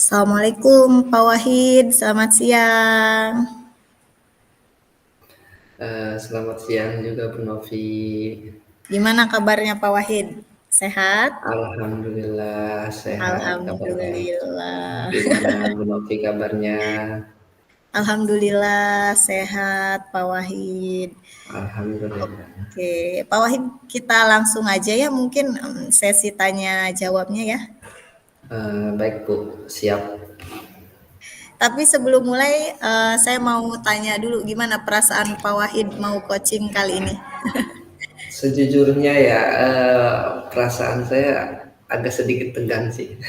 Assalamualaikum Pak Wahid, selamat siang. Selamat siang juga Bu Novi. Gimana kabarnya Pak Wahid? Sehat? Alhamdulillah sehat kabarnya. Alhamdulillah. Gimana Bu Novi kabarnya? Alhamdulillah sehat Pak Wahid. Alhamdulillah. Oke, Pak Wahid kita langsung aja ya mungkin sesi tanya jawabnya ya. Baik Bu, siap. Tapi sebelum mulai saya mau tanya dulu gimana perasaan Pak Wahid mau coaching kali ini? Sejujurnya ya, perasaan saya agak sedikit tegang sih.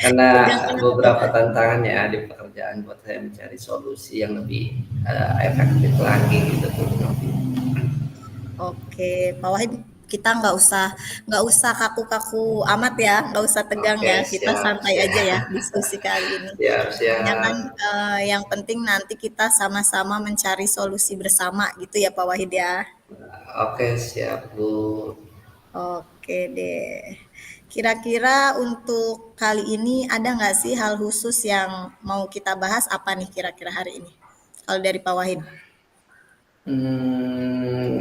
Karena Tegang kenapa tuh? beberapa tantangan ya di pekerjaan buat saya mencari solusi yang lebih efektif lagi gitu Bu Novi. Oke, Pak Wahid, kita nggak usah kaku-kaku amat ya, nggak usah tegang Oke, ya. Kita siap, santai siap. aja ya diskusi kali ini. Siap, Soalnya kan siap. yang penting nanti kita sama-sama mencari solusi bersama gitu ya Pak Wahid ya. Oke, siap Bu. Oke deh. Kira-kira untuk kali ini ada nggak sih hal khusus yang mau kita bahas apa nih kira-kira hari ini? Kalau dari Pak Wahid.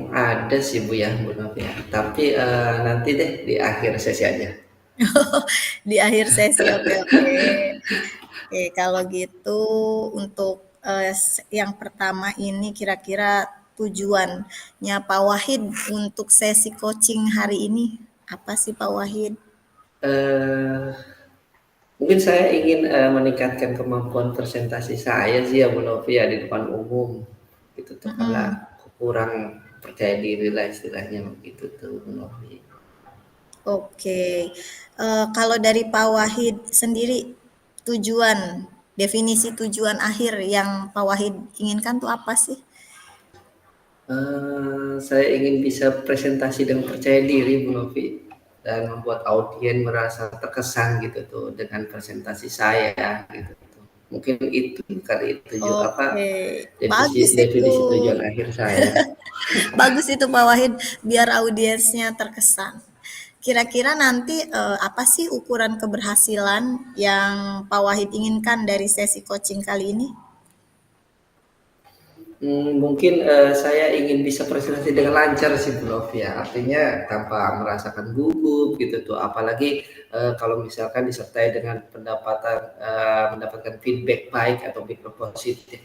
Ada sih Bu ya, Bu Novi ya. Tapi nanti deh di akhir sesi aja. Di akhir sesi, oke oke. Oke, kalau gitu untuk yang pertama ini kira-kira tujuannya Pak Wahid untuk sesi coaching hari ini apa sih Pak Wahid? Eh, Mungkin saya ingin meningkatkan kemampuan presentasi saya sih ya Bu Novi ya di depan umum. Gitu tuh karena Mm-mm. kurang percaya diri lah istilahnya begitu tuh Bu Novi. Oke, kalau dari Pak Wahid sendiri tujuan definisi tujuan akhir yang Pak Wahid inginkan tuh apa sih? Saya ingin bisa presentasi dengan percaya diri Bu Novi dan membuat audiens merasa terkesan gitu tuh dengan presentasi saya gitu tuh. Mungkin itu kali tujuan apa Oke, bagus definisi itu. definisi tujuan akhir saya. Bagus itu Pak Wahid, biar audiensnya terkesan. Kira-kira nanti apa sih ukuran keberhasilan yang Pak Wahid inginkan dari sesi coaching kali ini? Mungkin saya ingin bisa presentasi dengan lancar sih Bu Novi ya, artinya tanpa merasakan gugup gitu tuh, apalagi kalau misalkan disertai dengan mendapatkan feedback baik atau feedback positif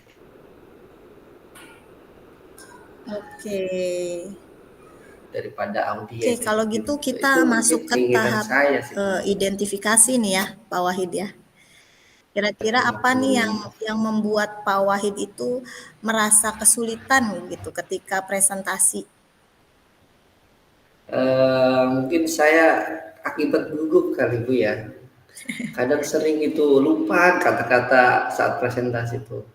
Oke. daripada Oke, audiens kalau gitu. gitu kita Itu mungkin masuk ke keinginan tahap saya sih Bu Novi. identifikasi nih ya, Pak Wahid ya. Kira-kira Bu apa nih yang Novi. membuat Pak Wahid itu merasa kesulitan gitu ketika presentasi? Mungkin saya akibat gugup kali Bu ya. Kadang sering itu lupa kata-kata saat presentasi itu.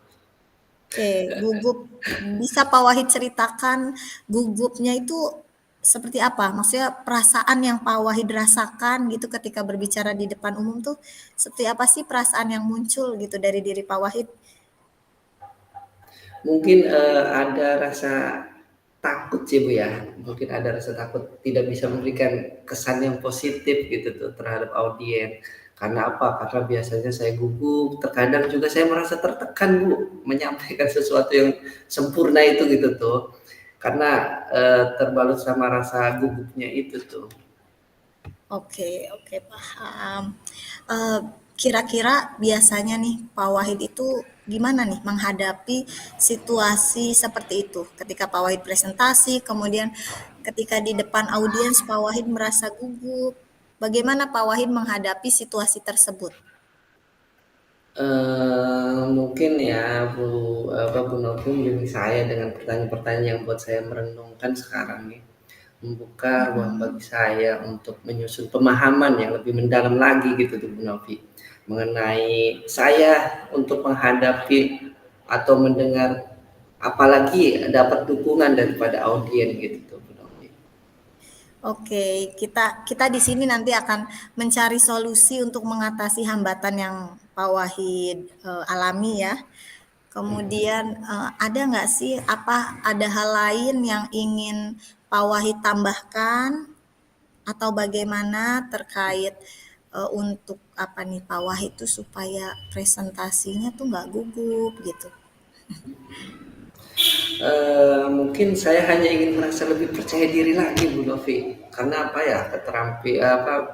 Oke, gugup. Bisa Pak Wahid ceritakan gugupnya itu seperti apa? Maksudnya perasaan yang Pak Wahid rasakan gitu ketika berbicara di depan umum tuh seperti apa sih perasaan yang muncul gitu dari diri Pak Wahid? Mungkin ada rasa takut sih Bu ya. Mungkin ada rasa takut tidak bisa memberikan kesan yang positif gitu tuh terhadap audiens. Karena apa? Karena biasanya saya gugup, terkadang juga saya merasa tertekan Bu menyampaikan sesuatu yang sempurna itu gitu tuh. Karena terbalut sama rasa gugupnya itu tuh. Oke, oke paham. Eee, Kira-kira biasanya nih Pak Wahid itu gimana nih menghadapi situasi seperti itu? Ketika Pak Wahid presentasi, kemudian ketika di depan audiens Pak Wahid merasa gugup. Bagaimana Pak Wahid menghadapi situasi tersebut? Mungkin ya Bu Novi membimbing saya dengan pertanyaan-pertanyaan yang buat saya merenungkan sekarang nih. Membuka ruang bagi saya untuk menyusun pemahaman yang lebih mendalam lagi gitu tuh Bu Novi. Mengenai saya untuk menghadapi atau mendengar apalagi dapat dukungan daripada audiens gitu tuh Bu Novi. Oke, kita kita di sini nanti akan mencari solusi untuk mengatasi hambatan yang Pak Wahid alami ya. Kemudian ada nggak sih ada hal lain yang ingin Pak Wahid tambahkan atau bagaimana terkait untuk apa nih, Pak Wahid tuh supaya presentasinya tuh nggak gugup gitu? Mungkin saya hanya ingin merasa lebih percaya diri lagi Bu Novi, karena apa ya,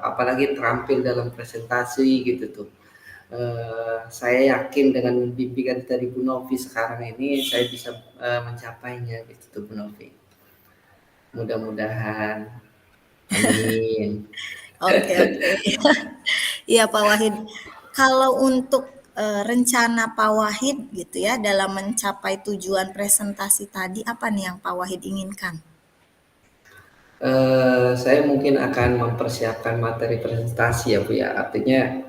apalagi terampil dalam presentasi gitu tuh. Saya yakin dengan bimbingan dari Bu Novi sekarang ini saya bisa mencapainya gitu tuh Bu Novi. Mudah-mudahan, amin. Oke, oke. Iya, Pak Wahid. Kalau untuk rencana Pak Wahid gitu ya dalam mencapai tujuan presentasi tadi, apa nih yang Pak Wahid inginkan? Saya mungkin akan mempersiapkan materi presentasi ya Bu ya, artinya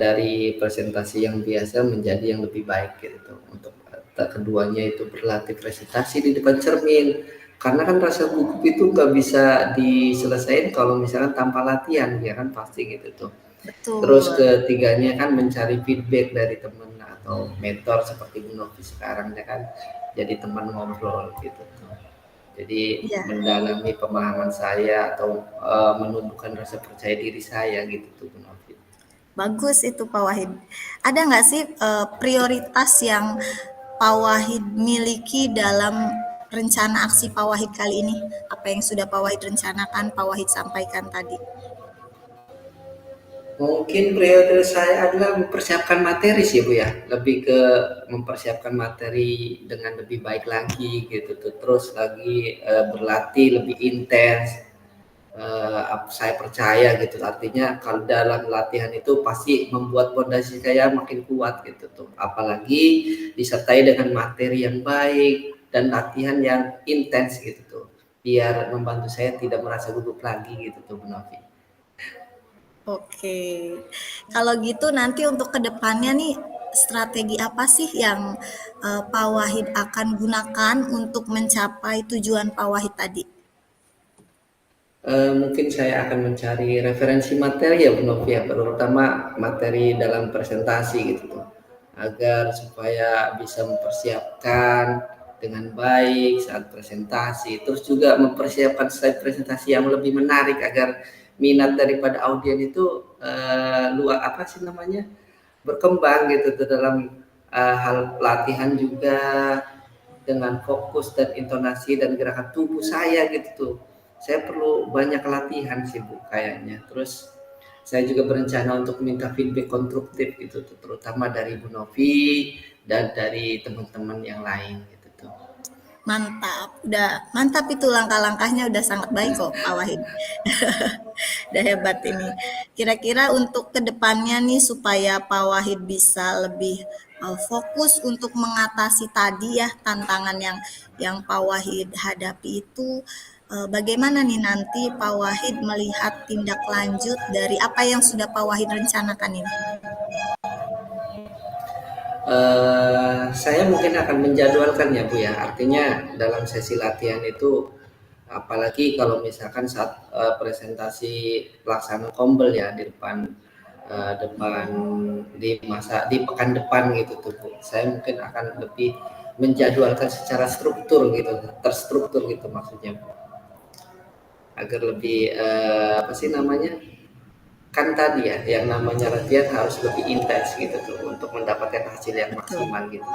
dari presentasi yang biasa menjadi yang lebih baik gitu. Untuk keduanya itu berlatih presentasi di depan cermin. Karena kan rasa gugup itu nggak bisa diselesaikan kalau misalkan tanpa latihan, ya kan pasti gitu tuh. Terus Betul. ketiganya kan mencari feedback dari teman atau mentor seperti Bu Novi sekarang ya kan, jadi teman ngobrol gitu tuh. Jadi Iya, mendalami pemahaman saya atau menumbuhkan rasa percaya diri saya gitu tuh Bu Novi. bagus itu Pak Wahid. Ada nggak sih prioritas yang Pak Wahid miliki dalam rencana aksi Pak Wahid kali ini? Apa yang sudah Pak Wahid rencanakan, Pak Wahid sampaikan tadi? Mungkin prioritas saya adalah mempersiapkan materi sih Bu ya, lebih ke mempersiapkan materi dengan lebih baik lagi gitu tuh, terus lagi berlatih lebih intens. Saya percaya gitu, artinya kalau dalam latihan itu pasti membuat pondasi saya makin kuat gitu tuh, apalagi disertai dengan materi yang baik dan latihan yang intens gitu tuh, biar membantu saya tidak merasa gugup lagi gitu tuh Bu Novi. Oke, kalau gitu nanti untuk kedepannya nih strategi apa sih yang Pak Wahid akan gunakan untuk mencapai tujuan Pak Wahid tadi? Mungkin saya akan mencari referensi materi ya Bu Novi ya, terutama materi dalam presentasi gitu tuh, agar supaya bisa mempersiapkan dengan baik saat presentasi, terus juga mempersiapkan slide presentasi yang lebih menarik agar minat daripada audien itu luar apa sih namanya, berkembang gitu tuh dalam hal pelatihan juga, dengan fokus dan intonasi dan gerakan tubuh saya gitu tuh. Saya perlu banyak latihan sih Bu kayaknya. Terus saya juga berencana untuk minta feedback konstruktif gitu tuh, terutama dari Bu Novi dan dari teman-teman yang lain gitu tuh. Mantap, udah mantap itu langkah-langkahnya udah sangat baik kok Pak Wahid. Udah hebat ini. Kira-kira untuk kedepannya nih supaya Pak Wahid bisa lebih fokus untuk mengatasi tadi ya tantangan yang Pak Wahid hadapi itu, bagaimana nih nanti Pak Wahid melihat tindak lanjut dari apa yang sudah Pak Wahid rencanakan ini? Saya mungkin akan menjadwalkan ya Bu ya, artinya dalam sesi latihan itu, apalagi kalau misalkan saat presentasi pelaksanaan kombel ya di depan depan di pekan depan gitu tuh Bu. Saya mungkin akan lebih menjadwalkan secara struktur gitu, terstruktur gitu maksudnya Bu. Agar lebih apa sih namanya? Kan tadi ya yang namanya latihan harus lebih intens gitu tuh untuk mendapatkan hasil yang Betul. maksimal gitu.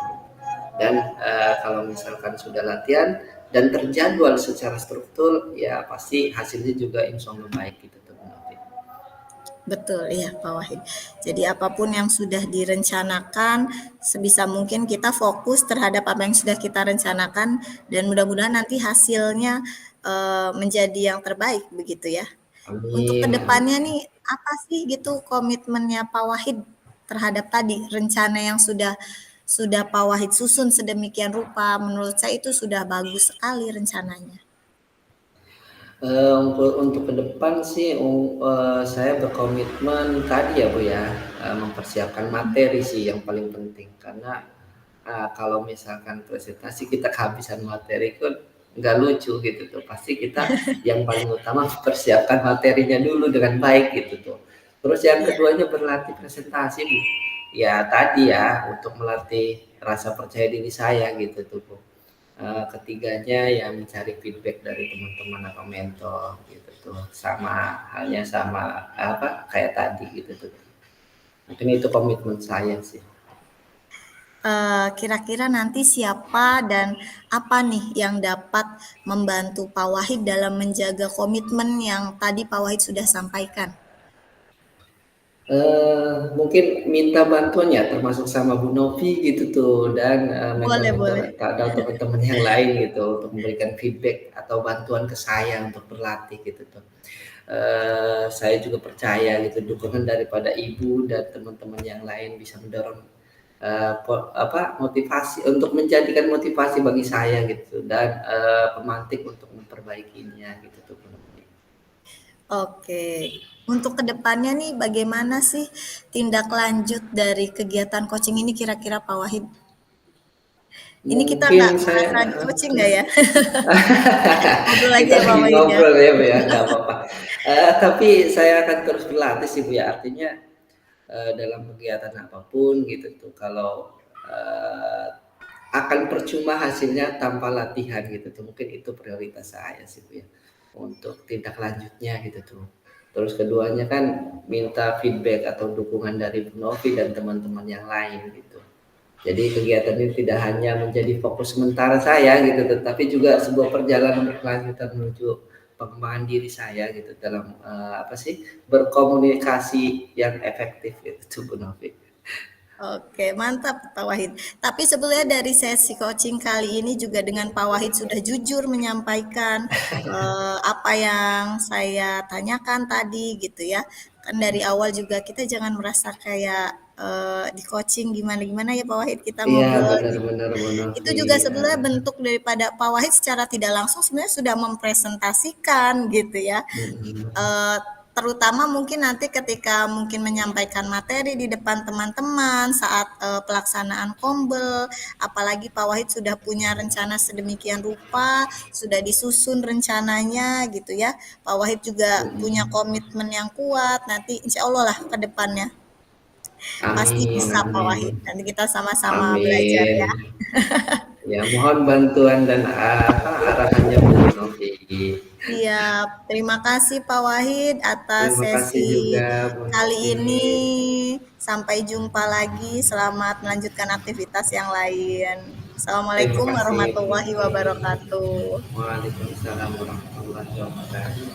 Dan kalau misalkan sudah latihan dan terjadwal secara struktur ya pasti hasilnya juga insya Allah baik gitu tuh. Betul, iya Pak Wahid. Jadi apapun yang sudah direncanakan, sebisa mungkin kita fokus terhadap apa yang sudah kita rencanakan dan mudah-mudahan nanti hasilnya menjadi yang terbaik begitu ya. Untuk Amin, kedepannya amin. nih, apa sih gitu komitmennya Pak Wahid terhadap tadi rencana yang sudah Pak Wahid susun sedemikian rupa? Menurut saya itu sudah bagus sekali rencananya. Untuk ke depan sih, saya berkomitmen tadi ya Bu ya, mempersiapkan materi sih yang paling penting. Karena kalau misalkan presentasi kita kehabisan materi kan nggak lucu gitu tuh. Pasti kita yang paling utama persiapkan materinya dulu dengan baik gitu tuh. Terus yang Iya, keduanya berlatih presentasi Bu. Ya tadi ya untuk melatih rasa percaya diri saya gitu tuh Bu. ketiganya ya mencari feedback dari teman-teman apa mentor gitu tuh, sama halnya sama apa kayak tadi gitu tuh, mungkin itu komitmen saya sih. Kira-kira nanti siapa dan apa nih yang dapat membantu Pak Wahid dalam menjaga komitmen yang tadi Pak Wahid sudah sampaikan? Mungkin minta bantuan ya termasuk sama Bu Novi gitu tuh dan, Boleh, mentor-mentor boleh. atau teman-teman yang lain gitu untuk memberikan feedback atau bantuan ke saya untuk berlatih gitu tuh. Saya juga percaya gitu dukungan daripada ibu dan teman-teman yang lain bisa mendorong, motivasi untuk menjadikan motivasi bagi saya gitu dan, pemantik untuk memperbaikinya gitu tuh. Oke. Untuk kedepannya nih, bagaimana sih tindak lanjut dari kegiatan coaching ini kira-kira Pak Wahid? Ini kita nggak Mungkin saya merasa di coaching nggak terus ya? Ngobrol aja kita ya Pak lagi Wahid ya. ngobrol ya Bu ya, nggak apa-apa. Tapi saya akan terus berlatih sih Bu ya, artinya, dalam kegiatan apapun gitu tuh kalau, akan percuma hasilnya tanpa latihan gitu tuh, mungkin itu prioritas saya sih Bu ya, untuk tindak lanjutnya gitu tuh. Terus keduanya kan minta feedback atau dukungan dari Bu Novi dan teman-teman yang lain gitu. Jadi kegiatan ini tidak hanya menjadi fokus sementara saya gitu, tetapi juga sebuah perjalanan berkelanjutan menuju pengembangan diri saya gitu dalam, berkomunikasi yang efektif gitu Bu Novi. Oke, mantap Pak Wahid. Tapi sebenarnya dari sesi coaching kali ini juga dengan Pak Wahid sudah jujur menyampaikan apa yang saya tanyakan tadi gitu ya. Kan dari awal juga kita jangan merasa kayak di coaching gimana-gimana ya Pak Wahid kita Iya ngobrol gitu. benar-benar Bu Itu Novi, juga sebenarnya bentuk daripada Pak Wahid secara tidak langsung sebenarnya sudah mempresentasikan gitu ya. mhm, Eh, Terutama mungkin nanti ketika mungkin menyampaikan materi di depan teman-teman saat pelaksanaan kombel, apalagi Pak Wahid sudah punya rencana sedemikian rupa, sudah disusun rencananya gitu ya. Pak Wahid juga punya mhm. komitmen yang kuat, nanti insya Allah lah ke depannya pasti Amin bisa Pak amin Wahid. Nanti kita sama-sama belajar amin. ya. Ya mohon bantuan dan, arahannya Bu Novi. Siap. Terima kasih Pak Wahid atas Terima kasih sesi juga Bu kali Novi. ini. Sampai jumpa lagi. Selamat melanjutkan aktivitas yang lain. Terima Assalamualaikum kasih Bu warahmatullahi Novi. wabarakatuh. Waalaikumsalam warahmatullahi wabarakatuh.